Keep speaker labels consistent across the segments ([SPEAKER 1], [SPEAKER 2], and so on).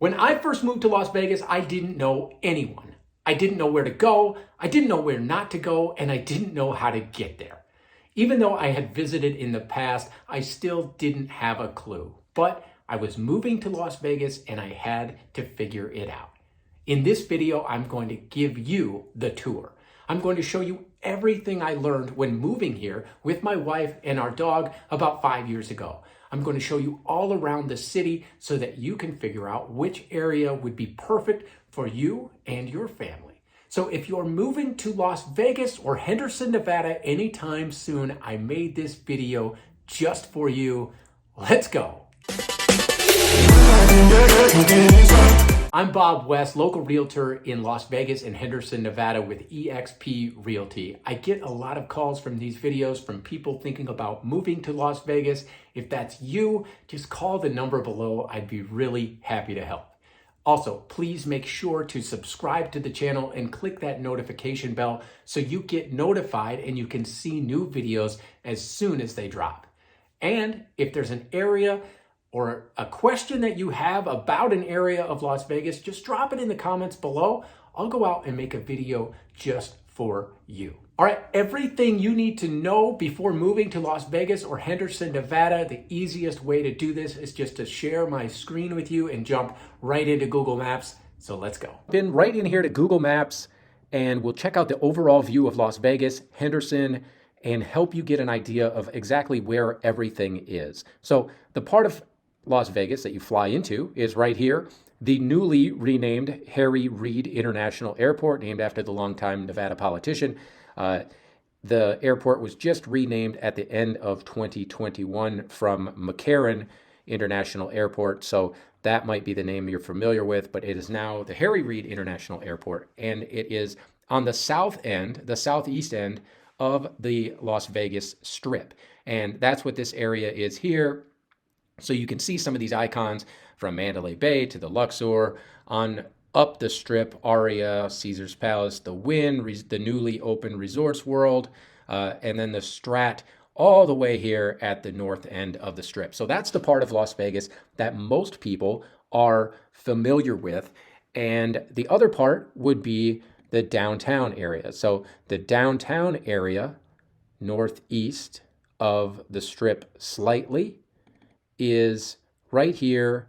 [SPEAKER 1] When I first moved to Las Vegas, I didn't know anyone. I didn't know where to go, I didn't know where not to go, and I didn't know how to get there. Even though I had visited in the past, I still didn't have a clue. But I was moving to Las Vegas and I had to figure it out. In this video, I'm going to give you the tour. I'm going to show you everything I learned when moving here with my wife and our dog about 5 years ago. I'm going to show you all around the city so that you can figure out which area would be perfect for you and your family. So if you're moving to Las Vegas or Henderson, Nevada anytime soon, I made this video just for you. Let's go. I'm Bob West, local realtor in Las Vegas and Henderson, Nevada with eXp Realty. I get a lot of calls from these videos from people thinking about moving to Las Vegas. If that's you, just call the number below. I'd be really happy to help. Also, please make sure to subscribe to the channel and click that notification bell so you get notified and you can see new videos as soon as they drop. And if there's an area or a question that you have about an area of Las Vegas, just drop it in the comments below. I'll go out and make a video just for you. All right, everything you need to know before moving to Las Vegas or Henderson, Nevada. The easiest way to do this is just to share my screen with you and jump right into Google Maps. So let's go. Been right in here to Google Maps and we'll check out the overall view of Las Vegas, Henderson, and help you get an idea of exactly where everything is. So the part of Las Vegas that you fly into is right here, the newly renamed Reid International Airport, named after the longtime Nevada politician. The airport was just renamed at the end of 2021 from McCarran International Airport, so that might be the name you're familiar with, but it is now the Reid International Airport, and it is on the south end, the southeast end of the Las Vegas Strip, and that's what this area is here. So you can see some of these icons from Mandalay Bay to the Luxor, on up the Strip, Aria, Caesar's Palace, the Wynn, the newly opened Resorts World, and then the Strat, all the way here at the north end of the Strip. So that's the part of Las Vegas that most people are familiar with. And the other part would be the downtown area. So the downtown area, northeast of the Strip slightly, is right here,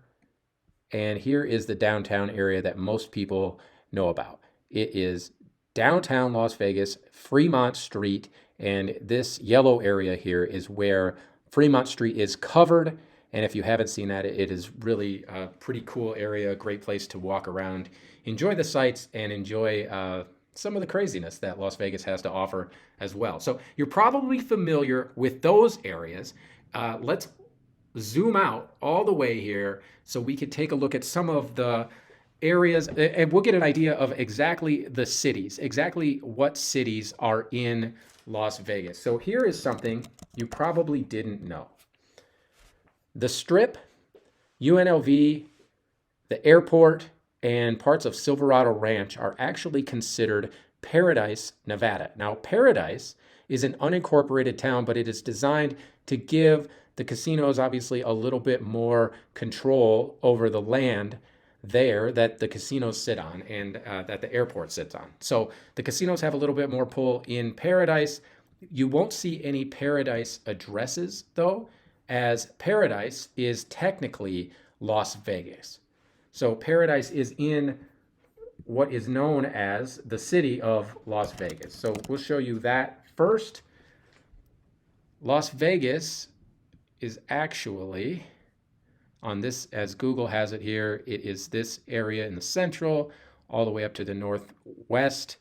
[SPEAKER 1] and here is the downtown area that most people know about. It is downtown Las Vegas, Fremont Street, and this yellow area here is where Fremont Street is covered, and if you haven't seen that, it is really a pretty cool area, a great place to walk around, enjoy the sights, and enjoy some of the craziness that Las Vegas has to offer as well. So you're probably familiar with those areas. Let's zoom out all the way here so we could take a look at some of the areas and we'll get an idea of exactly the cities, exactly what cities are in Las Vegas. So here is something you probably didn't know. The Strip, UNLV, the airport, and parts of Silverado Ranch are actually considered Paradise, Nevada. Now, Paradise is an unincorporated town, but it is designed to give the casinos obviously a little bit more control over the land there that the casinos sit on and that the airport sits on. So the casinos have a little bit more pull in Paradise. You won't see any Paradise addresses though, as Paradise is technically Las Vegas. So Paradise is in what is known as the city of Las Vegas. So we'll show you that first. Las Vegas is actually on this, as Google has it here, it is this area in the central, all the way up to the northwest,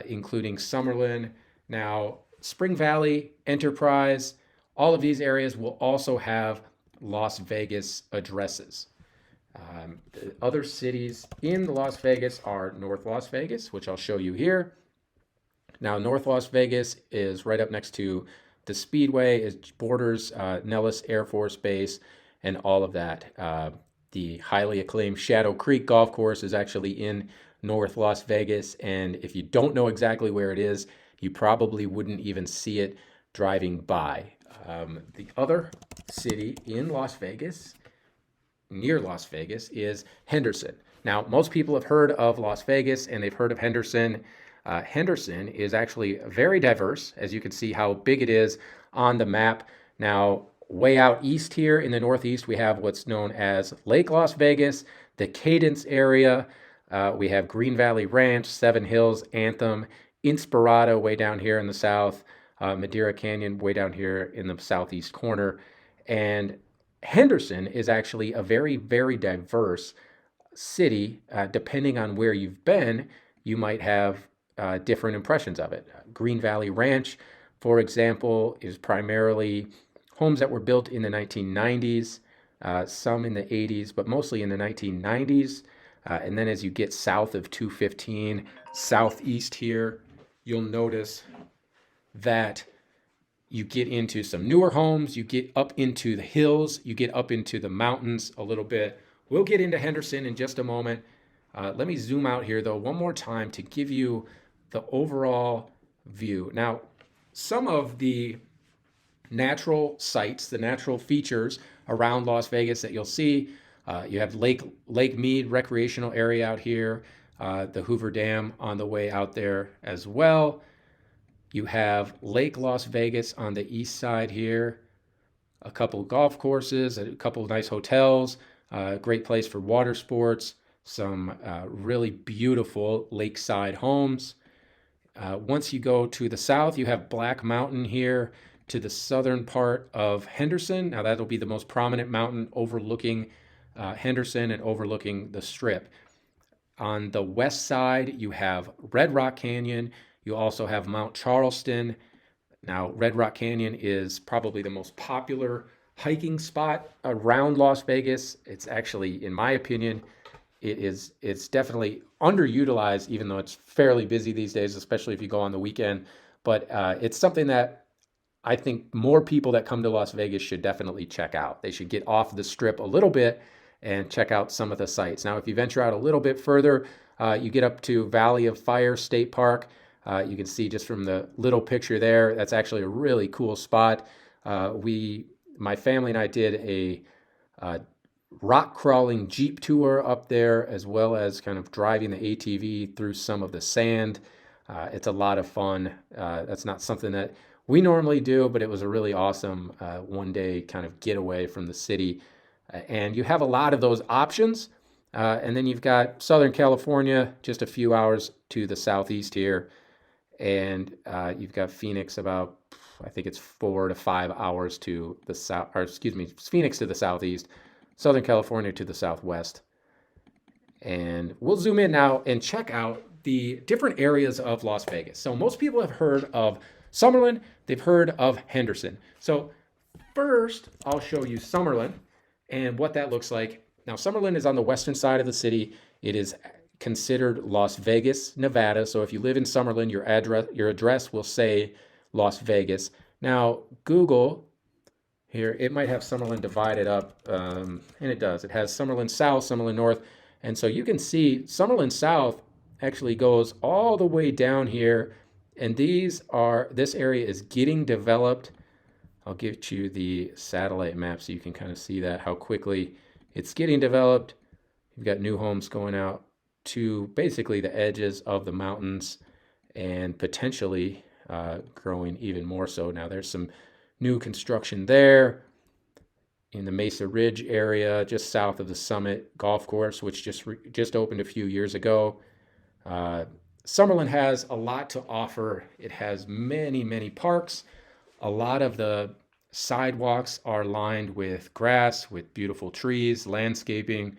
[SPEAKER 1] including Summerlin. Now, Spring Valley, Enterprise, all of these areas will also have Las Vegas addresses. The other cities in Las Vegas are North Las Vegas, which I'll show you here. Now, North Las Vegas is right up next to the Speedway, it borders Nellis Air Force Base and all of that. The highly acclaimed Shadow Creek Golf Course is actually in North Las Vegas, and if you don't know exactly where it is, you probably wouldn't even see it driving by. The other city in Las Vegas near Las Vegas is Henderson. Now, most people have heard of Las Vegas and they've heard of Henderson. Henderson is actually very diverse, as you can see how big it is on the map. Now, way out east here in the northeast, we have what's known as Lake Las Vegas, the Cadence area. We have Green Valley Ranch, Seven Hills, Anthem, Inspirado way down here in the south, Madeira Canyon way down here in the southeast corner. And Henderson is actually a very, very diverse city. Depending on where you've been, you might have different impressions of it. Green Valley Ranch, for example, is primarily homes that were built in the 1990s, some in the 80s, but mostly in the 1990s. And then as you get south of 215, southeast here, you'll notice that you get into some newer homes, you get up into the hills, you get up into the mountains a little bit. We'll get into Henderson in just a moment. Let me zoom out here though one more time to give you the overall view. Now, some of the natural sites, the natural features around Las Vegas that you'll see, you have Lake Mead recreational area out here, the Hoover Dam on the way out there as well. You have Lake Las Vegas on the east side here, a couple golf courses, a couple nice hotels, great place for water sports, some really beautiful lakeside homes. Once you go to the south, you have Black Mountain here to the southern part of Henderson. Now that'll be the most prominent mountain overlooking Henderson and overlooking the Strip. On the west side, you have Red Rock Canyon. You also have Mount Charleston. Now, Red Rock Canyon is probably the most popular hiking spot around Las Vegas. It's actually, in my opinion, it's definitely underutilized, even though it's fairly busy these days, especially if you go on the weekend. But it's something that I think more people that come to Las Vegas should definitely check out. They should get off the Strip a little bit and check out some of the sites. Now, if you venture out a little bit further, you get up to Valley of Fire State Park. You can see just from the little picture there, that's actually a really cool spot. My family and I did a rock crawling Jeep tour up there, as well as kind of driving the ATV through some of the sand. It's a lot of fun. That's not something that we normally do, but it was a really awesome one day kind of getaway from the city. And you have a lot of those options. And then you've got Southern California, just a few hours to the southeast here. And you've got Phoenix about, I think it's 4 to 5 hours to the south, or excuse me, Phoenix to the southeast, Southern California to the southwest. And we'll zoom in now and check out the different areas of Las Vegas. So most people have heard of Summerlin, they've heard of Henderson. So first, I'll show you Summerlin and what that looks like. Now, Summerlin is on the western side of the city. It is considered Las Vegas, Nevada. So if you live in Summerlin, your address will say Las Vegas. Now, Google here, it might have Summerlin divided up, and it does. It has Summerlin South, Summerlin North. And so you can see Summerlin South actually goes all the way down here. And this area is getting developed. I'll give you the satellite map so you can kind of see that, how quickly it's getting developed. You've got new homes going out to basically the edges of the mountains and potentially growing even more so. Now there's some new construction there in the Mesa Ridge area, just south of the Summit Golf Course, which just opened a few years ago. Summerlin has a lot to offer. It has many, many parks. A lot of the sidewalks are lined with grass, with beautiful trees, landscaping,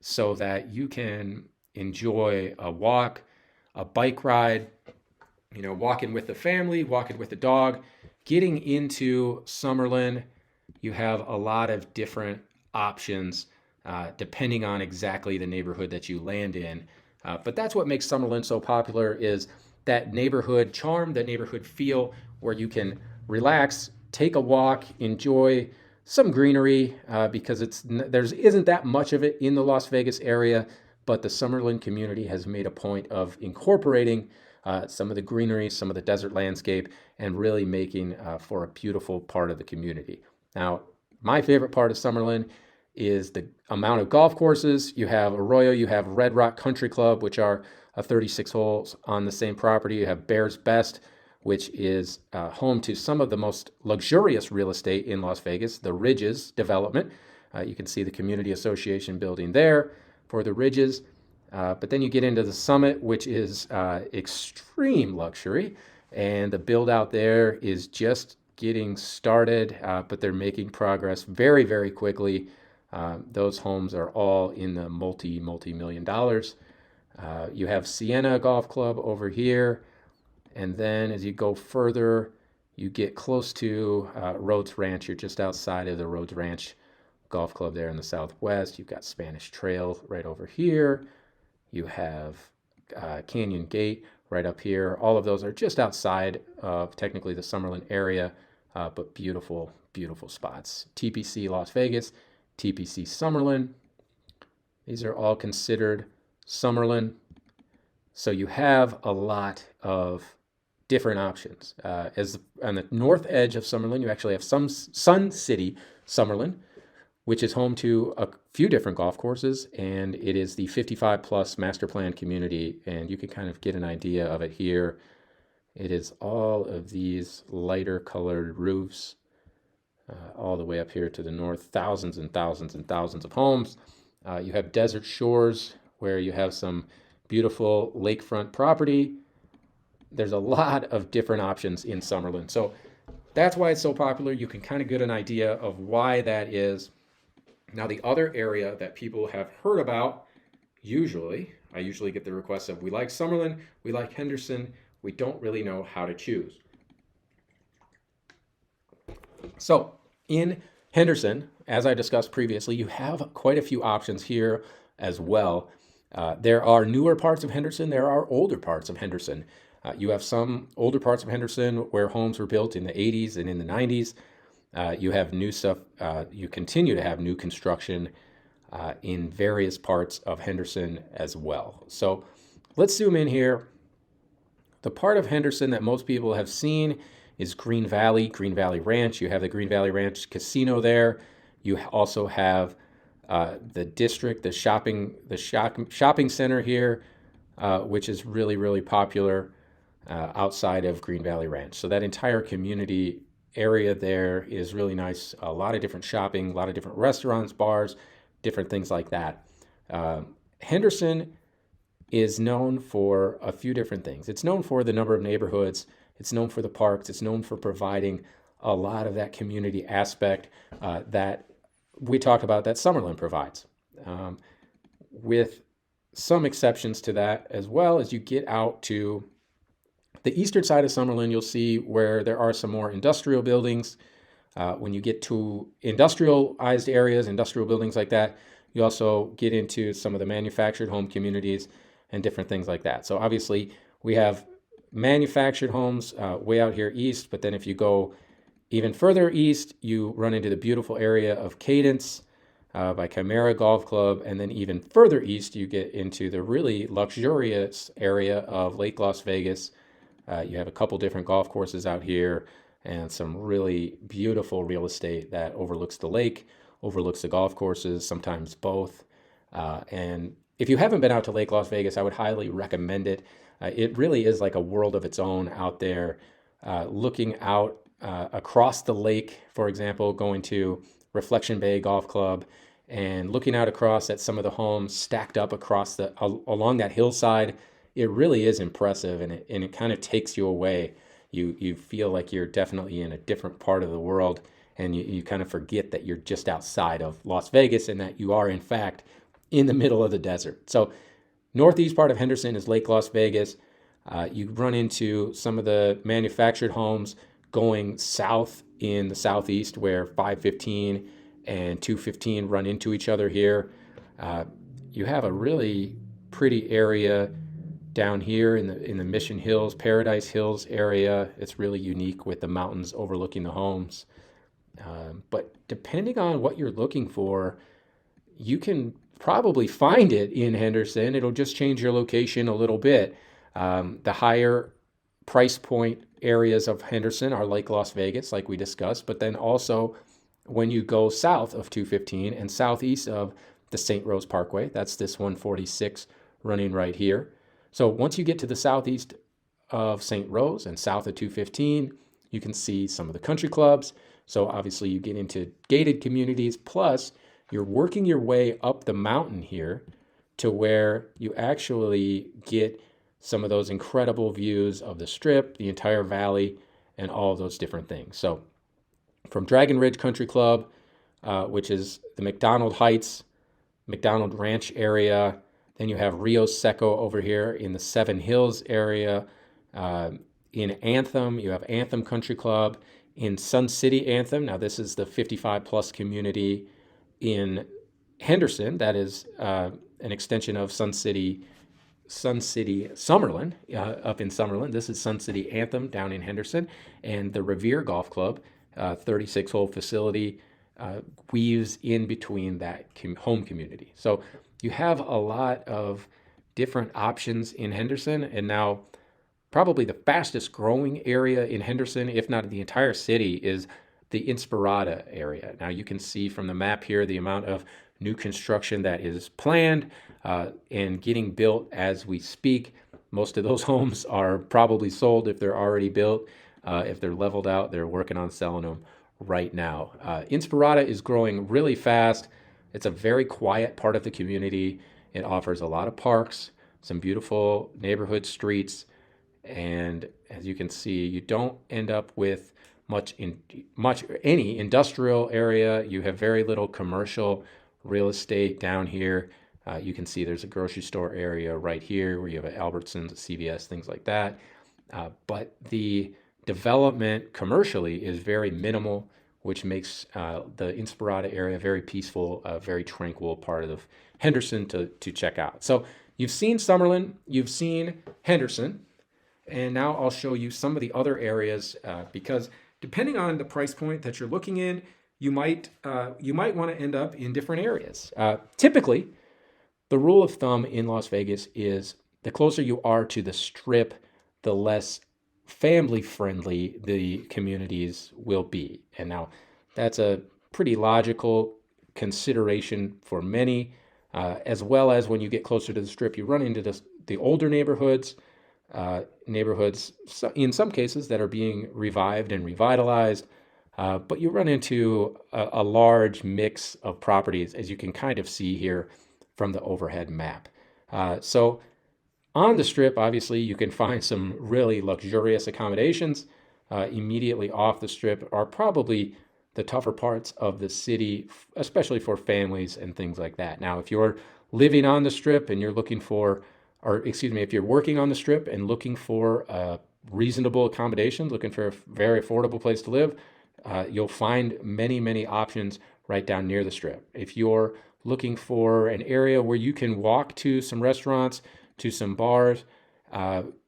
[SPEAKER 1] so that you can enjoy a walk, a bike ride, walking with the family, walking with the dog. Getting into Summerlin, you have a lot of different options depending on exactly the neighborhood that you land in. But that's what makes Summerlin so popular, is that neighborhood charm, that neighborhood feel, where you can relax, take a walk, enjoy some greenery, because there isn't that much of it in the Las Vegas area, but the Summerlin community has made a point of incorporating some of the greenery, some of the desert landscape, and really making for a beautiful part of the community. Now, my favorite part of Summerlin is the amount of golf courses. You have Arroyo, you have Red Rock Country Club, which are 36 holes on the same property. You have Bears Best, which is home to some of the most luxurious real estate in Las Vegas, the Ridges development. You can see the community association building there for the Ridges. But then you get into the Summit, which is extreme luxury. And the build out there is just getting started, but they're making progress very, very quickly. Those homes are all in the multi-million dollars. You have Sienna Golf Club over here. And then as you go further, you get close to Rhodes Ranch. You're just outside of the Rhodes Ranch Golf Club there in the southwest. You've got Spanish Trail right over here. You have Canyon Gate right up here. All of those are just outside of technically the Summerlin area, but beautiful, beautiful spots. TPC Las Vegas, TPC Summerlin. These are all considered Summerlin. So you have a lot of different options. As on the north edge of Summerlin, you actually have Sun City Summerlin, which is home to a few different golf courses, and it is the 55 plus master plan community, and you can kind of get an idea of it here. It is all of these lighter colored roofs all the way up here to the north, thousands and thousands and thousands of homes. You have Desert Shores, where you have some beautiful lakefront property. There's a lot of different options in Summerlin. So that's why it's so popular. You can kind of get an idea of why that is. Now, the other area that people have heard about, I usually get the request of, we like Summerlin, we like Henderson, we don't really know how to choose. So in Henderson, as I discussed previously, you have quite a few options here as well. There are newer parts of Henderson, there are older parts of Henderson. You have some older parts of Henderson where homes were built in the 80s and in the 90s. You have new stuff, you continue to have new construction in various parts of Henderson as well. So let's zoom in here. The part of Henderson that most people have seen is Green Valley Ranch. You have the Green Valley Ranch Casino there. You also have the district, the shopping center here, which is really, really popular outside of Green Valley Ranch. So that entire community area there is really nice. A lot of different shopping, a lot of different restaurants, bars, different things like that. Henderson is known for a few different things. It's known for the number of neighborhoods. It's known for the parks. It's known for providing a lot of that community aspect that we talked about that Summerlin provides. With some exceptions to that, as well as you get out to the eastern side of Summerlin, you'll see where there are some more industrial buildings. When you get to industrialized areas, industrial buildings like that, you also get into some of the manufactured home communities and different things like that. So obviously we have manufactured homes way out here east, but then if you go even further east, you run into the beautiful area of Cadence by Chimera Golf Club, and then even further east, you get into the really luxurious area of Lake Las Vegas. You have a couple different golf courses out here and some really beautiful real estate that overlooks the lake, overlooks the golf courses, sometimes both. And if you haven't been out to Lake Las Vegas, I would highly recommend it. It really is like a world of its own out there. Looking out across the lake, for example, going to Reflection Bay Golf Club and looking out across at some of the homes stacked up across along that hillside, it really is impressive, and it kind of takes you away. You feel like you're definitely in a different part of the world, and you kind of forget that you're just outside of Las Vegas and that you are, in fact, in the middle of the desert. So northeast part of Henderson is Lake Las Vegas. You run into some of the manufactured homes going south in the southeast, where 515 and 215 run into each other here. You have a really pretty area down here in the Mission Hills, Paradise Hills area. It's really unique with the mountains overlooking the homes. But depending on what you're looking for, you can probably find it in Henderson. It'll just change your location a little bit. The higher price point areas of Henderson are like Las Vegas, like we discussed, but then also when you go south of 215 and southeast of the St. Rose Parkway. That's this 146 running right here. So once you get to the southeast of St. Rose and south of 215, you can see some of the country clubs. So obviously you get into gated communities, plus you're working your way up the mountain here to where you actually get some of those incredible views of the Strip, the entire valley, and all of those different things. So from Dragon Ridge Country Club, which is the McDonald Heights, McDonald Ranch area. Then you have Rio Seco over here in the Seven Hills area. In Anthem, you have Anthem Country Club. In Sun City Anthem, now this is the 55 plus community. In Henderson, that is an extension of Sun City Summerlin, up in Summerlin. This is Sun City Anthem down in Henderson. And the Revere Golf Club, 36-hole facility, weaves in between that home community. So you have a lot of different options in Henderson. And now probably the fastest growing area in Henderson, if not the entire city, is the Inspirada area. Now you can see from the map here the amount of new construction that is planned and getting built as we speak. Most of those homes are probably sold if they're already built. If they're leveled out, they're working on selling them right now. Inspirada is growing really fast. It's a very quiet part of the community. It offers a lot of parks, some beautiful neighborhood streets, and as you can see, you don't end up with any industrial area. You have very little commercial real estate down here. You can see there's a grocery store area right here where you have an Albertsons, a CVS, things like that. But the development commercially is very minimal, which makes the Inspirada area very peaceful, a very tranquil part of Henderson to check out. So you've seen Summerlin, you've seen Henderson, and now I'll show you some of the other areas because depending on the price point that you're looking in, you might want to end up in different areas. Typically, the rule of thumb in Las Vegas is the closer you are to the Strip, the less family-friendly the communities will be. And now that's a pretty logical consideration for many, as well as when you get closer to the Strip, you run into the older neighborhoods, in some cases that are being revived and revitalized, but you run into a large mix of properties, as you can kind of see here from the overhead map. So on the Strip, obviously, you can find some really luxurious accommodations. Immediately off the Strip are probably the tougher parts of the city, especially for families and things like that. Now, if you're living on the Strip and you're looking for, if you're working on the Strip and looking for reasonable accommodations, looking for a very affordable place to live, you'll find many, many options right down near the Strip. If you're looking for an area where you can walk to some restaurants, to some bars,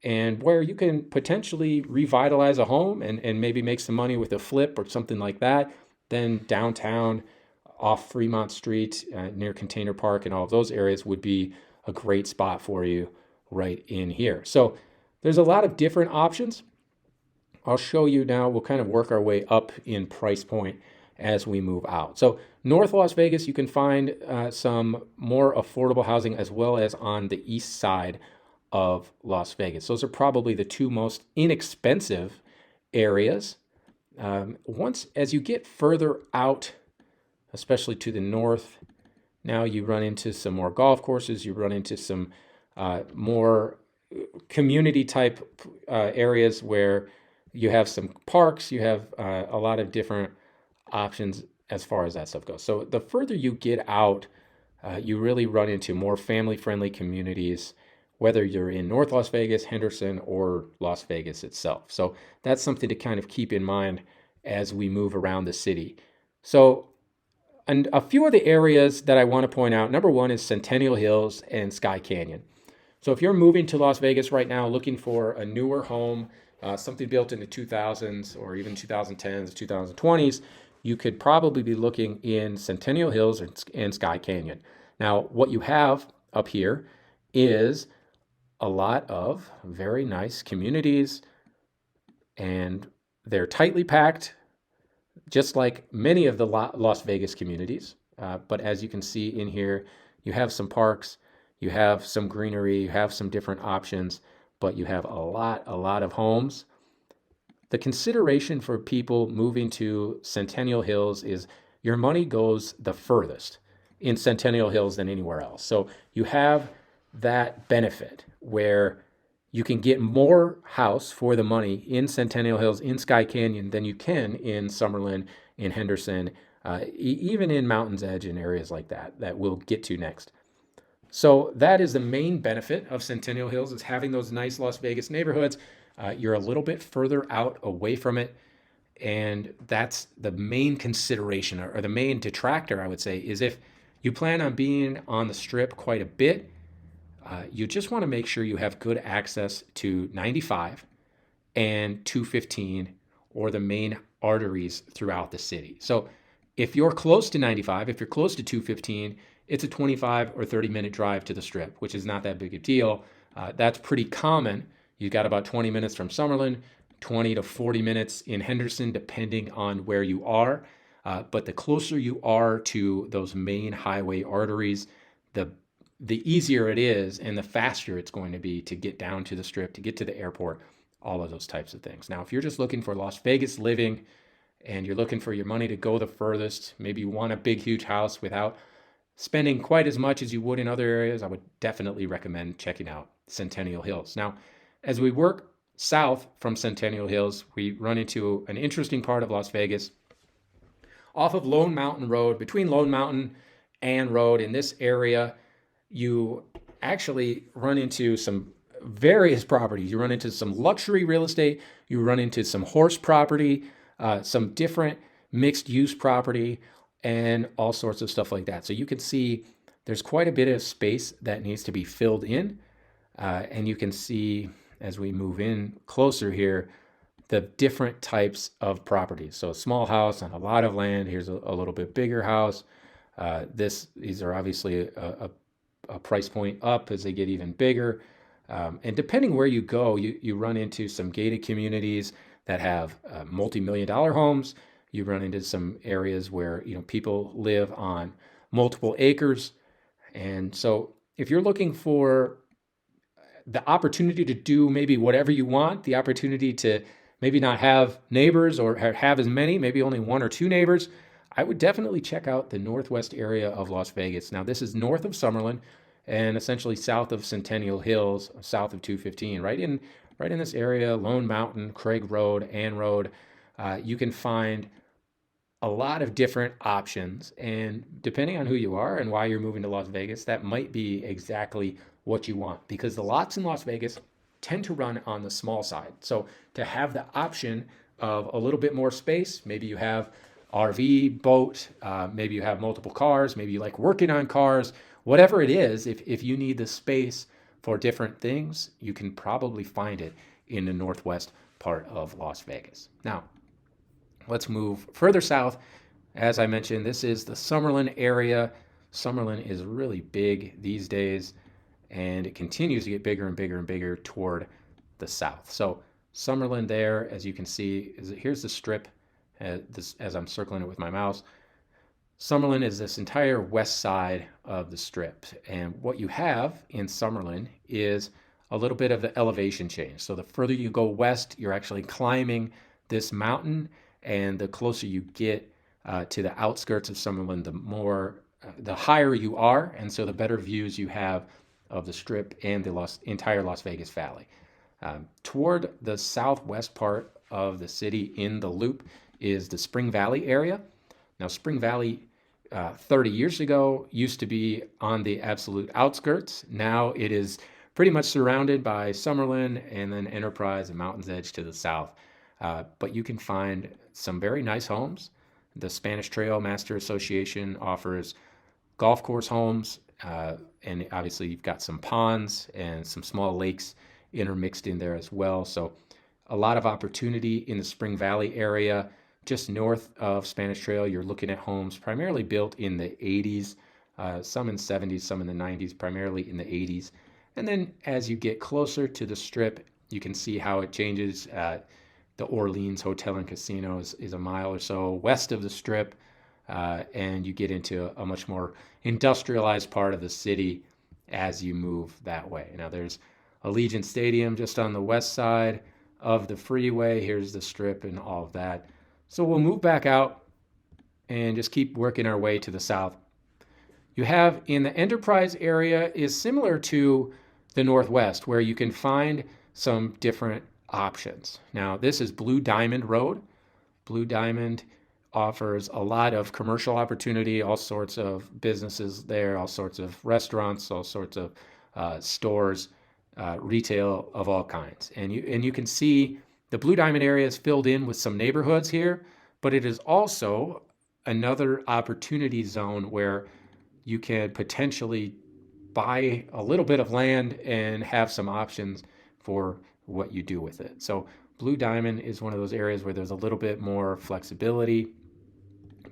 [SPEAKER 1] and where you can potentially revitalize a home and maybe make some money with a flip or something like that, then downtown off Fremont Street near Container Park and all of those areas would be a great spot for you right in here. So there's a lot of different options. I'll show you now. We'll kind of work our way up in price point as we move out. So North Las Vegas, you can find some more affordable housing as well as on the east side of Las Vegas. Those are probably the two most inexpensive areas. As you get further out, especially to the north, now you run into some more golf courses, you run into some more community type areas where you have some parks, you have a lot of different options as far as that stuff goes. So the further you get out, you really run into more family-friendly communities, whether you're in North Las Vegas, Henderson, or Las Vegas itself. So that's something to kind of keep in mind as we move around the city. So and a few of the areas that I want to point out, number one is Centennial Hills and Sky Canyon. So if you're moving to Las Vegas right now looking for a newer home, something built in the 2000s or even 2010s, 2020s, you could probably be looking in Centennial Hills and Sky Canyon. Now, what you have up here is a lot of very nice communities, and they're tightly packed. just like many of the Las Vegas communities. But as you can see in here, you have some parks, you have some greenery, you have some different options, but you have a lot of homes. The consideration for people moving to Centennial Hills is your money goes the furthest in Centennial Hills than anywhere else. So you have that benefit where you can get more house for the money in Centennial Hills, in Sky Canyon, than you can in Summerlin, in Henderson, even in Mountain's Edge and areas like that we'll get to next. So that is the main benefit of Centennial Hills, is having those nice Las Vegas neighborhoods. You're a little bit further out away from it. And that's the main consideration, or the main detractor, I would say, is if you plan on being on the Strip quite a bit, you just want to make sure you have good access to 95 and 215, or the main arteries throughout the city. So if you're close to 95, if you're close to 215, it's a 25 or 30-minute drive to the Strip, which is not that big a deal. That's pretty common. You've got about 20 minutes from Summerlin, 20 to 40 minutes in Henderson, depending on where you are. But the closer you are to those main highway arteries, the easier it is and the faster it's going to be to get down to the Strip, to get to the airport, all of those types of things. Now, if you're just looking for Las Vegas living and you're looking for your money to go the furthest, maybe you want a big, huge house without spending quite as much as you would in other areas, I would definitely recommend checking out Centennial Hills. Now, as we work south from Centennial Hills, we run into an interesting part of Las Vegas. Off of Lone Mountain Road, between Lone Mountain and Road, in this area, you actually run into some various properties. You run into some luxury real estate, you run into some horse property, some different mixed use property, and all sorts of stuff like that. So you can see there's quite a bit of space that needs to be filled in. And you can see as we move in closer here, the different types of properties. So a small house on a lot of land. Here's a little bit bigger house. These are obviously a price point up as they get even bigger. And depending where you go, you run into some gated communities that have multi-million-dollar homes. You run into some areas where people live on multiple acres. And so if you're looking for the opportunity to do maybe whatever you want, the opportunity to maybe not have neighbors or have as many, maybe only one or two neighbors, I would definitely check out the northwest area of Las Vegas. Now, this is north of Summerlin and essentially south of Centennial Hills, south of 215, right in this area, Lone Mountain, Craig Road, Ann Road. You can find a lot of different options, and depending on who you are and why you're moving to Las Vegas, that might be exactly what you want, because the lots in Las Vegas tend to run on the small side. So to have the option of a little bit more space, maybe you have RV, boat, maybe you have multiple cars, maybe you like working on cars, whatever it is, if you need the space for different things, you can probably find it in the northwest part of Las Vegas. Now, let's move further south. As I mentioned, this is the Summerlin area. Summerlin is really big these days, and it continues to get bigger and bigger and bigger toward the south. So Summerlin there, as you can see, here's the Strip, as I'm circling it with my mouse. Summerlin is this entire west side of the Strip. And what you have in Summerlin is a little bit of the elevation change. So the further you go west, you're actually climbing this mountain, and the closer you get to the outskirts of Summerlin, the higher you are, and so the better views you have of the Strip and the entire Las Vegas Valley. Toward the southwest part of the city in the Loop is the Spring Valley area. Now, Spring Valley 30 years ago used to be on the absolute outskirts. Now it is pretty much surrounded by Summerlin and then Enterprise and Mountain's Edge to the south. But you can find some very nice homes. The Spanish Trail Master Association offers golf course homes, and obviously you've got some ponds and some small lakes intermixed in there as well. So a lot of opportunity in the Spring Valley area. Just north of Spanish Trail, you're looking at homes primarily built in the 80s, some in the 70s, some in the 90s, primarily in the 80s. And then as you get closer to the Strip, you can see how it changes. The Orleans Hotel and Casino is a mile or so west of the Strip, and you get into a much more industrialized part of the city as you move that way. Now, there's Allegiant Stadium just on the west side of the freeway. Here's the Strip and all of that. So we'll move back out and just keep working our way to the south. You have in the Enterprise area is similar to the Northwest, where you can find some different options. Now, this is Blue Diamond Road. Blue Diamond offers a lot of commercial opportunity, all sorts of businesses there, all sorts of restaurants, all sorts of stores, retail of all kinds. And you can see the Blue Diamond area is filled in with some neighborhoods here, but it is also another opportunity zone where you can potentially buy a little bit of land and have some options for what you do with it. So Blue Diamond is one of those areas where there's a little bit more flexibility.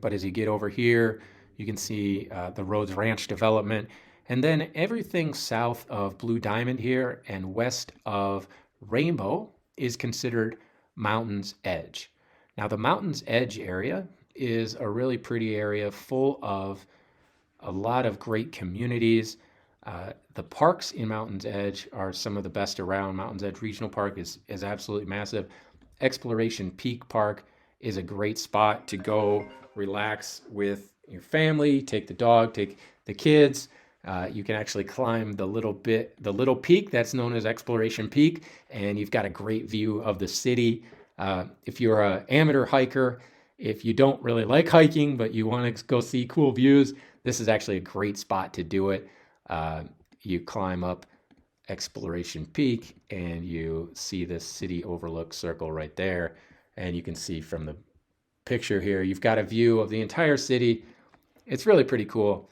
[SPEAKER 1] But as you get over here, you can see the Rhodes Ranch development. And then everything south of Blue Diamond here and west of Rainbow is considered Mountain's Edge. Now, the Mountain's Edge area is a really pretty area full of a lot of great communities. The parks in Mountain's Edge are some of the best around. Mountain's Edge Regional Park is absolutely massive. Exploration Peak Park is a great spot to go relax with your family, take the dog, take the kids. You can actually climb the little peak that's known as Exploration Peak, and you've got a great view of the city. If you're an amateur hiker, if you don't really like hiking, but you want to go see cool views, this is actually a great spot to do it. You climb up Exploration Peak and you see this city overlook circle right there. And you can see from the picture here, you've got a view of the entire city. It's really pretty cool.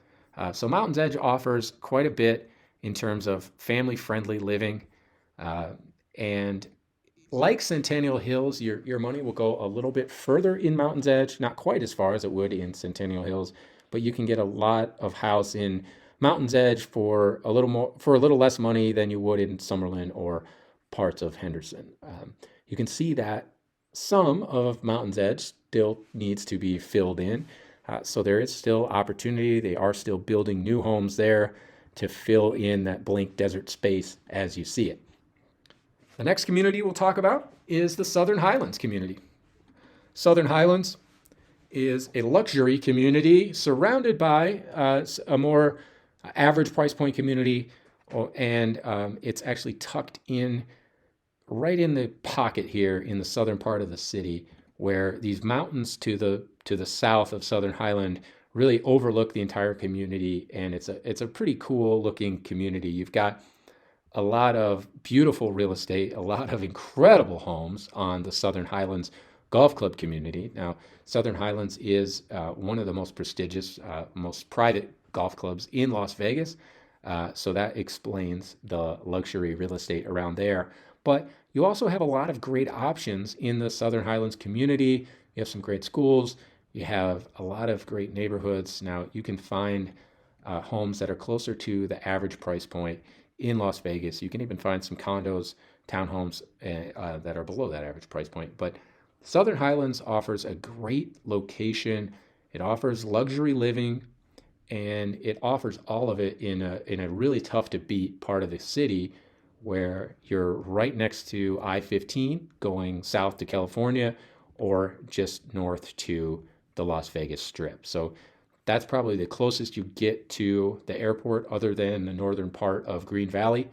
[SPEAKER 1] So Mountain's Edge offers quite a bit in terms of family-friendly living. And like Centennial Hills, your money will go a little bit further in Mountain's Edge, not quite as far as it would in Centennial Hills, but you can get a lot of house in Mountain's Edge for a little less money than you would in Summerlin or parts of Henderson. You can see that some of Mountain's Edge still needs to be filled in. So there is still opportunity. They are still building new homes there to fill in that blank desert space as you see it. The next community we'll talk about is the Southern Highlands community. Southern Highlands is a luxury community surrounded by a more average price point community, and it's actually tucked in right in the pocket here in the southern part of the city, where these mountains to the south of Southern Highland really overlook the entire community, and it's a pretty cool looking community. You've got a lot of beautiful real estate, a lot of incredible homes on the Southern Highlands Golf Club community. Now, Southern Highlands is one of the most prestigious, most private golf clubs in Las Vegas. So that explains the luxury real estate around there. But you also have a lot of great options in the Southern Highlands community. You have some great schools. You have a lot of great neighborhoods. Now, you can find homes that are closer to the average price point in Las Vegas. You can even find some condos, townhomes that are below that average price point. But Southern Highlands offers a great location. It offers luxury living, and it offers all of it in a really tough to beat part of the city, where you're right next to I-15 going south to California or just north to the Las Vegas Strip. So that's probably the closest you get to the airport other than the northern part of Green Valley.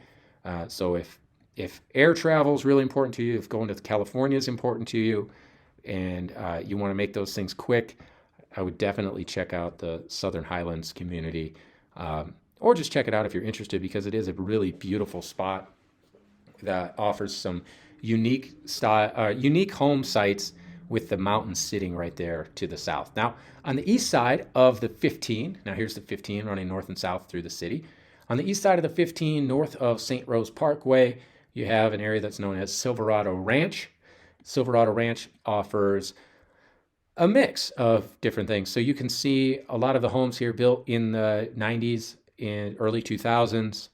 [SPEAKER 1] So if air travel is really important to you, if going to California is important to you, and you want to make those things quick, I would definitely check out the Southern Highlands community, or just check it out if you're interested, because it is a really beautiful spot that offers some unique home sites with the mountains sitting right there to the south. Now, on the east side of the 15, now here's the 15 running north and south through the city. On the east side of the 15, north of St. Rose Parkway, you have an area that's known as Silverado Ranch. Silverado Ranch offers a mix of different things. So you can see a lot of the homes here built in the 90s and early 2000s,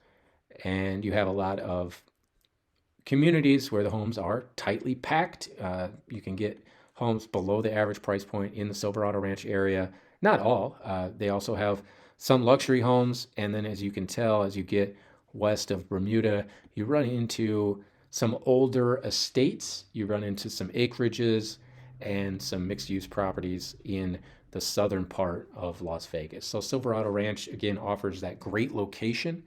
[SPEAKER 1] and you have a lot of communities where the homes are tightly packed. You can get homes below the average price point in the Silverado Ranch area. Not all. They also have some luxury homes. And then, as you can tell, as you get west of Bermuda, you run into some older estates. You run into some acreages and some mixed-use properties in the southern part of Las Vegas. So Silverado Ranch, again, offers that great location.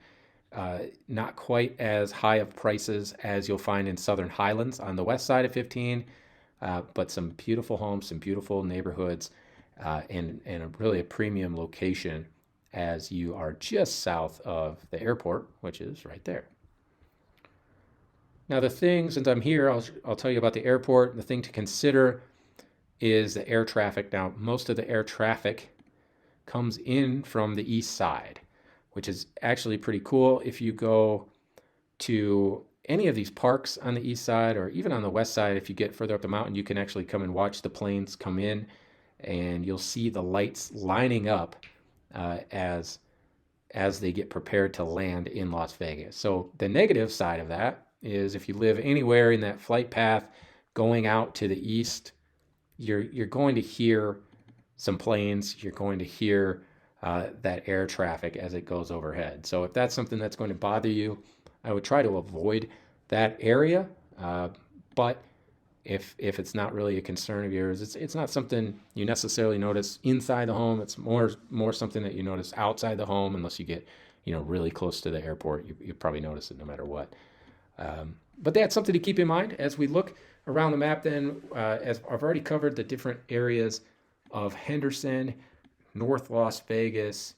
[SPEAKER 1] Not quite as high of prices as you'll find in southern Highlands on the west side of 15, but some beautiful homes, some beautiful neighborhoods, and really a premium location as you are just south of the airport, which is right there. Now the thing, since I'm here, I'll tell you about the airport. The thing to consider is the air traffic. Now, most of the air traffic comes in from the east side, which is actually pretty cool. If you go to any of these parks on the east side or even on the west side, if you get further up the mountain, you can actually come and watch the planes come in, and you'll see the lights lining up as they get prepared to land in Las Vegas. So the negative side of that is if you live anywhere in that flight path going out to the east, you're going to hear some planes. You're going to hear that air traffic as it goes overhead. So if that's something that's going to bother you, I would try to avoid that area. But if it's not really a concern of yours, it's not something you necessarily notice inside the home. It's more something that you notice outside the home, unless you get really close to the airport. You probably notice it no matter what. But that's something to keep in mind as we look around the map. Then, as I've already covered the different areas of Henderson, North Las Vegas.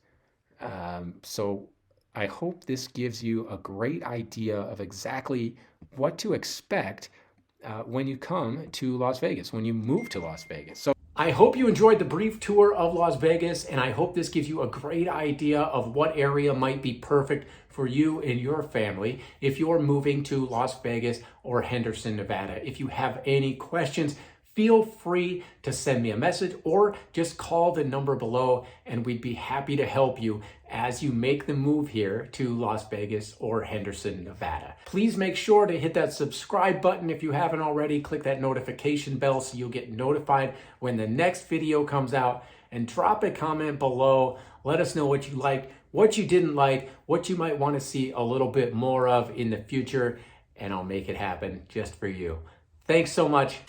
[SPEAKER 1] So I hope this gives you a great idea of exactly what to expect when you come to Las Vegas, when you move to Las Vegas. So I hope you enjoyed the brief tour of Las Vegas, and I hope this gives you a great idea of what area might be perfect for you and your family if you're moving to Las Vegas or Henderson, Nevada. If you have any questions, feel free to send me a message or just call the number below, and we'd be happy to help you as you make the move here to Las Vegas or Henderson, Nevada. Please make sure to hit that subscribe button if you haven't already. Click that notification bell so you'll get notified when the next video comes out, and drop a comment below. Let us know what you liked, what you didn't like, what you might want to see a little bit more of in the future, and I'll make it happen just for you. Thanks so much.